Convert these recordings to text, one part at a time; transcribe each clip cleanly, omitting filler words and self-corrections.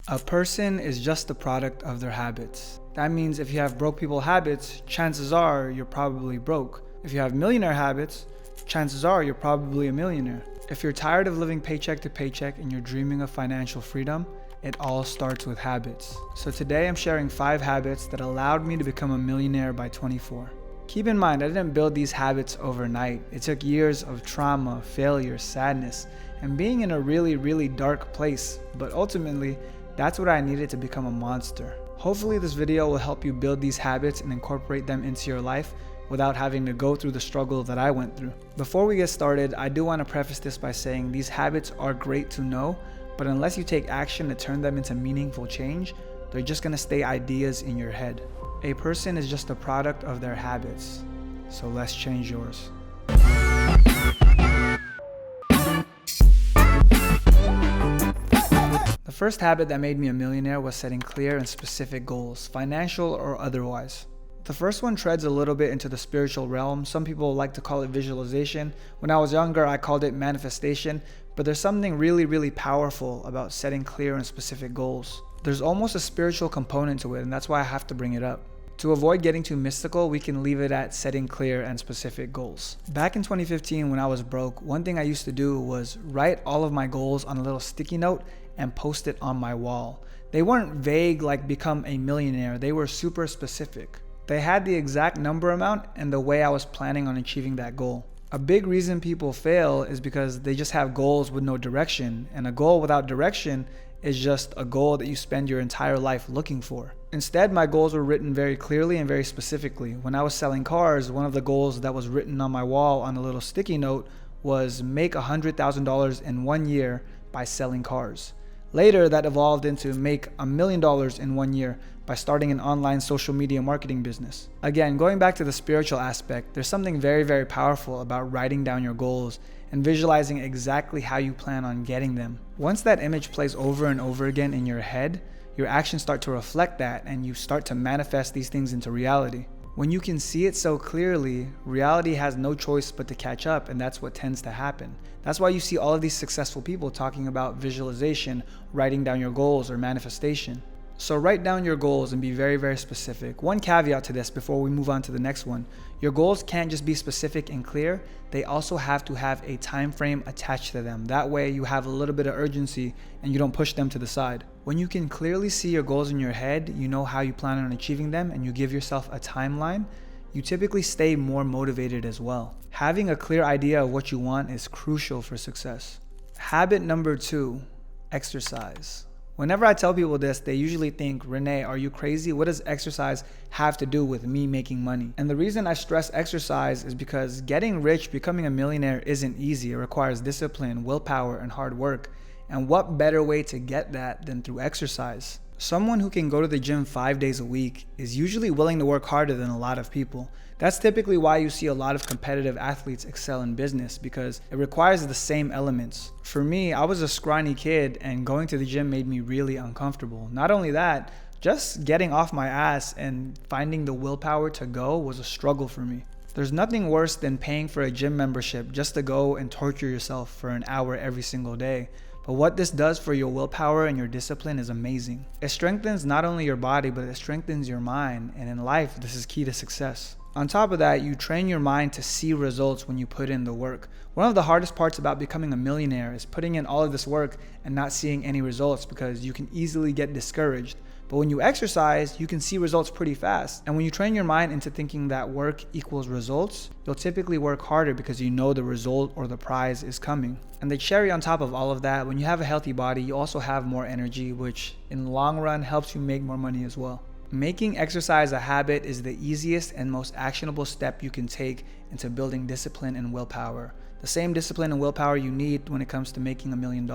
A person is just the product of their habits. That means if you have broke people habits, chances are you're probably broke. If you have millionaire habits, chances are you're probably a millionaire. If you're tired of living paycheck to paycheck and you're dreaming of financial freedom, it all starts with habits. So today I'm sharing 5 habits that allowed me to become a millionaire by 24. Keep in mind, I didn't build these habits overnight. It took years of trauma, failure, sadness, and being in a really dark place. But ultimately, that's what I needed to become a monster. Hopefully this video will help you build these habits and incorporate them into your life without having to go through the struggle that I went through. Before we get started, I do want to preface this by saying these habits are great to know, but unless you take action to turn them into meaningful change, they're just going to stay ideas in your head. A person is just a product of their habits, so let's change yours. The first habit that made me a millionaire was setting clear and specific goals, financial or otherwise. The first one treads a little bit into the spiritual realm. Some people like to call it visualization. When I was younger, I called it manifestation, but there's something really powerful about setting clear and specific goals. There's almost a spiritual component to it, and that's why I have to bring it up. To avoid getting too mystical, we can leave it at setting clear and specific goals. Back in 2015, when I was broke, one thing I used to do was write all of my goals on a little sticky note and post it on my wall. They weren't vague like become a millionaire, they were super specific. They had the exact number amount and the way I was planning on achieving that goal. A big reason people fail is because they just have goals with no direction, and a goal without direction is just a goal that you spend your entire life looking for. Instead, my goals were written very clearly and very specifically. When I was selling cars, one of the goals that was written on my wall on a little sticky note was make $100,000 in 1 year by selling cars. Later, that evolved into make $1 million in 1 year by starting an online social media marketing business. Again, going back to the spiritual aspect, there's something very powerful about writing down your goals and visualizing exactly how you plan on getting them. Once that image plays over and over again in your head, your actions start to reflect that and you start to manifest these things into reality. When you can see it so clearly, reality has no choice but to catch up, and that's what tends to happen. That's why you see all of these successful people talking about visualization, writing down your goals, or manifestation. So write down your goals and be very specific. One caveat to this before we move on to the next one. Your goals can't just be specific and clear, they also have to have a time frame attached to them. That way you have a little bit of urgency and you don't push them to the side. When you can clearly see your goals in your head, you know how you plan on achieving them, and you give yourself a timeline, you typically stay more motivated as well. Having a clear idea of what you want is crucial for success. Habit number 2, exercise. Whenever I tell people this, they usually think, Rene, are you crazy? What does exercise have to do with me making money? And the reason I stress exercise is because getting rich, becoming a millionaire isn't easy. It requires discipline, willpower, and hard work. And what better way to get that than through exercise? Someone who can go to the gym 5 days a week is usually willing to work harder than a lot of people. That's typically why you see a lot of competitive athletes excel in business, because it requires the same elements. For me, I was a scrawny kid and going to the gym made me really uncomfortable. Not only that, just getting off my ass and finding the willpower to go was a struggle for me. There's nothing worse than paying for a gym membership just to go and torture yourself for an hour every single day. But what this does for your willpower and your discipline is amazing. It strengthens not only your body, but it strengthens your mind. And in life, this is key to success. On top of that, you train your mind to see results when you put in the work. One of the hardest parts about becoming a millionaire is putting in all of this work and not seeing any results, because you can easily get discouraged. But when you exercise, you can see results pretty fast. And when you train your mind into thinking that work equals results, you'll typically work harder because you know the result or the prize is coming. And the cherry on top of all of that, when you have a healthy body, you also have more energy, which in the long run helps you make more money as well. Making exercise a habit is the easiest and most actionable step you can take into building discipline and willpower. The same discipline and willpower you need when it comes to making $1 million,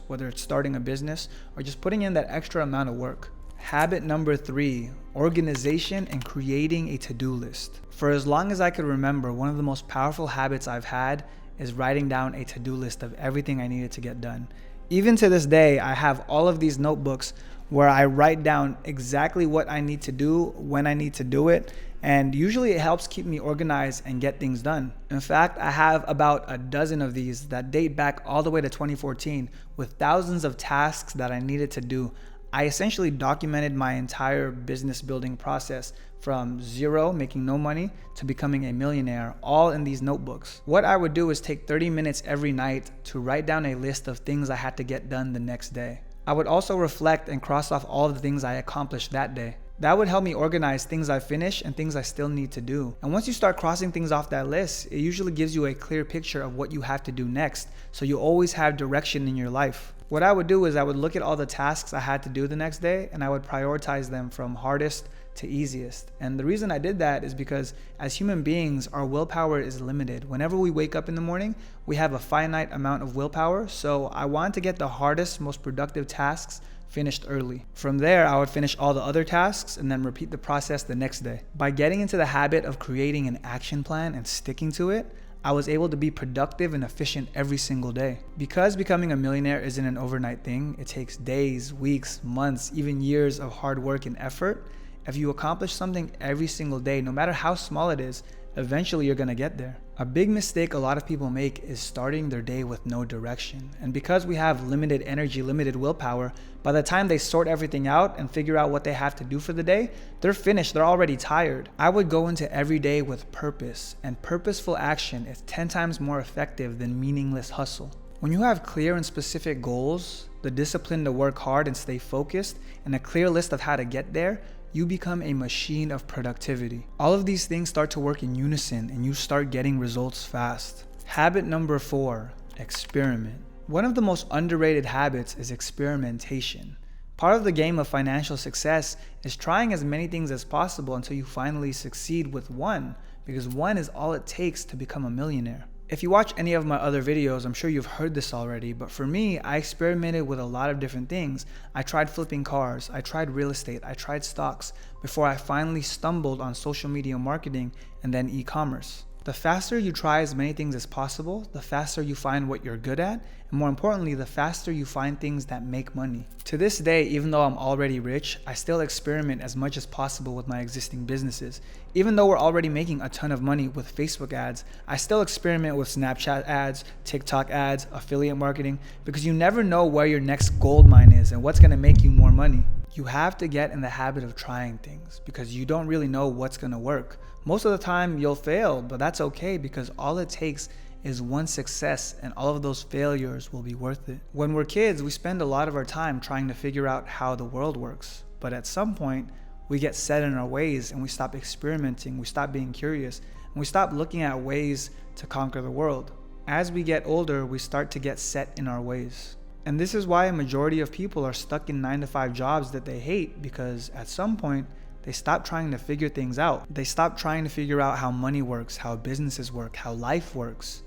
whether it's starting a business or just putting in that extra amount of work. Habit number 3, organization and creating a to-do list. For as long as I could remember, one of the most powerful habits I've had is writing down a to-do list of everything I needed to get done. Even to this day, I have all of these notebooks where I write down exactly what I need to do, when I need to do it, and usually it helps keep me organized and get things done. In fact, I have about a dozen of these that date back all the way to 2014 with thousands of tasks that I needed to do. I essentially documented my entire business building process from zero, making no money, to becoming a millionaire, all in these notebooks. What I would do is take 30 minutes every night to write down a list of things I had to get done the next day. I would also reflect and cross off all of the things I accomplished that day. That would help me organize things I finished and things I still need to do. And once you start crossing things off that list, it usually gives you a clear picture of what you have to do next, so you always have direction in your life. What I would do is I would look at all the tasks I had to do the next day, and I would prioritize them from hardest to easiest. And the reason I did that is because as human beings, our willpower is limited. Whenever we wake up in the morning, we have a finite amount of willpower. So I wanted to get the hardest, most productive tasks finished early. From there, I would finish all the other tasks and then repeat the process the next day. By getting into the habit of creating an action plan and sticking to it, I was able to be productive and efficient every single day. Because becoming a millionaire isn't an overnight thing, it takes days, weeks, months, even years of hard work and effort. If you accomplish something every single day, no matter how small it is, eventually you're gonna get there. A big mistake a lot of people make is starting their day with no direction. And because we have limited energy, limited willpower, by the time they sort everything out and figure out what they have to do for the day, they're finished, they're already tired. I would go into every day with purpose, and purposeful action is 10 times more effective than meaningless hustle. When you have clear and specific goals, the discipline to work hard and stay focused, and a clear list of how to get there, you become a machine of productivity. All of these things start to work in unison and you start getting results fast. Habit number 4, experiment. One of the most underrated habits is experimentation. Part of the game of financial success is trying as many things as possible until you finally succeed with one, because one is all it takes to become a millionaire. If you watch any of my other videos, I'm sure you've heard this already, but for me, I experimented with a lot of different things. I tried flipping cars, I tried real estate, I tried stocks, before I finally stumbled on social media marketing and then e-commerce. The faster you try as many things as possible, the faster you find what you're good at, and more importantly, the faster you find things that make money. To this day, even though I'm already rich, I still experiment as much as possible with my existing businesses. Even though we're already making a ton of money with Facebook ads, I still experiment with Snapchat ads, TikTok ads, affiliate marketing, because you never know where your next gold mine is and what's gonna make you more money. You have to get in the habit of trying things because you don't really know what's gonna work. Most of the time you'll fail, but that's okay because all it takes is one success and all of those failures will be worth it. When we're kids, we spend a lot of our time trying to figure out how the world works. But at some point, we get set in our ways and we stop experimenting, we stop being curious, and we stop looking at ways to conquer the world. As we get older, we start to get set in our ways. And this is why a majority of people are stuck in 9-to-5 jobs that they hate, because at some point, they stop trying to figure things out. They stop trying to figure out how money works, how businesses work, how life works.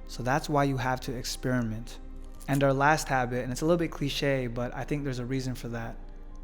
So that's why you have to experiment. And our last habit, and it's a little bit cliche, but I think there's a reason for that.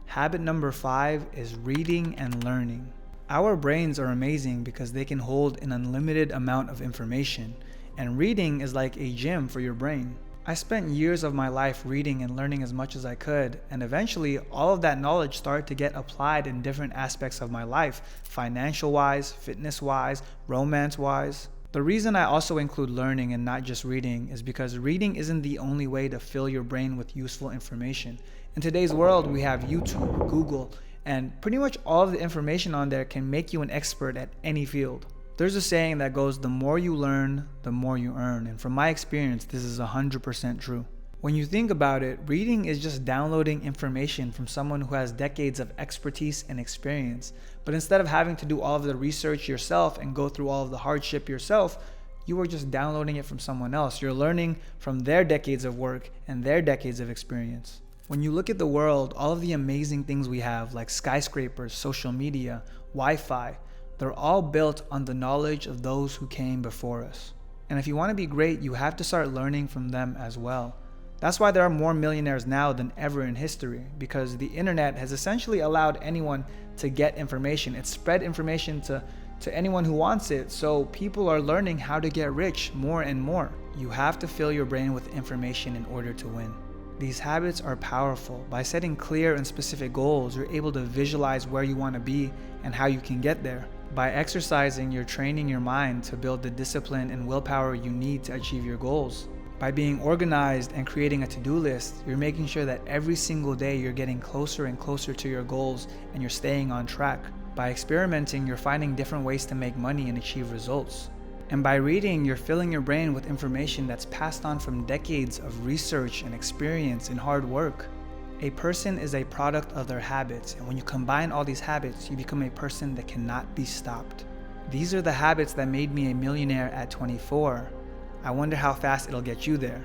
Habit number 5 is reading and learning. Our brains are amazing because they can hold an unlimited amount of information, and reading is like a gym for your brain. I spent years of my life reading and learning as much as I could, and eventually all of that knowledge started to get applied in different aspects of my life, financial-wise, fitness-wise, romance-wise. The reason I also include learning and not just reading is because reading isn't the only way to fill your brain with useful information. In today's world, we have YouTube, Google, and pretty much all of the information on there can make you an expert at any field. There's a saying that goes, the more you learn, the more you earn. And from my experience, this is 100% true. When you think about it, reading is just downloading information from someone who has decades of expertise and experience. But instead of having to do all of the research yourself and go through all of the hardship yourself, you are just downloading it from someone else. You're learning from their decades of work and their decades of experience. When you look at the world, all of the amazing things we have, like skyscrapers, social media, Wi-Fi, they're all built on the knowledge of those who came before us. And if you want to be great, you have to start learning from them as well. That's why there are more millionaires now than ever in history, because the internet has essentially allowed anyone to get information. It's spread information to anyone who wants it, so people are learning how to get rich more and more. You have to fill your brain with information in order to win. These habits are powerful. By setting clear and specific goals, you're able to visualize where you want to be and how you can get there. By exercising, you're training your mind to build the discipline and willpower you need to achieve your goals. By being organized and creating a to-do list, you're making sure that every single day you're getting closer and closer to your goals and you're staying on track. By experimenting, you're finding different ways to make money and achieve results. And by reading, you're filling your brain with information that's passed on from decades of research and experience and hard work. A person is a product of their habits, and when you combine all these habits, you become a person that cannot be stopped. These are the habits that made me a millionaire at 24. I wonder how fast it'll get you there.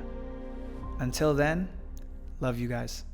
Until then, love you guys.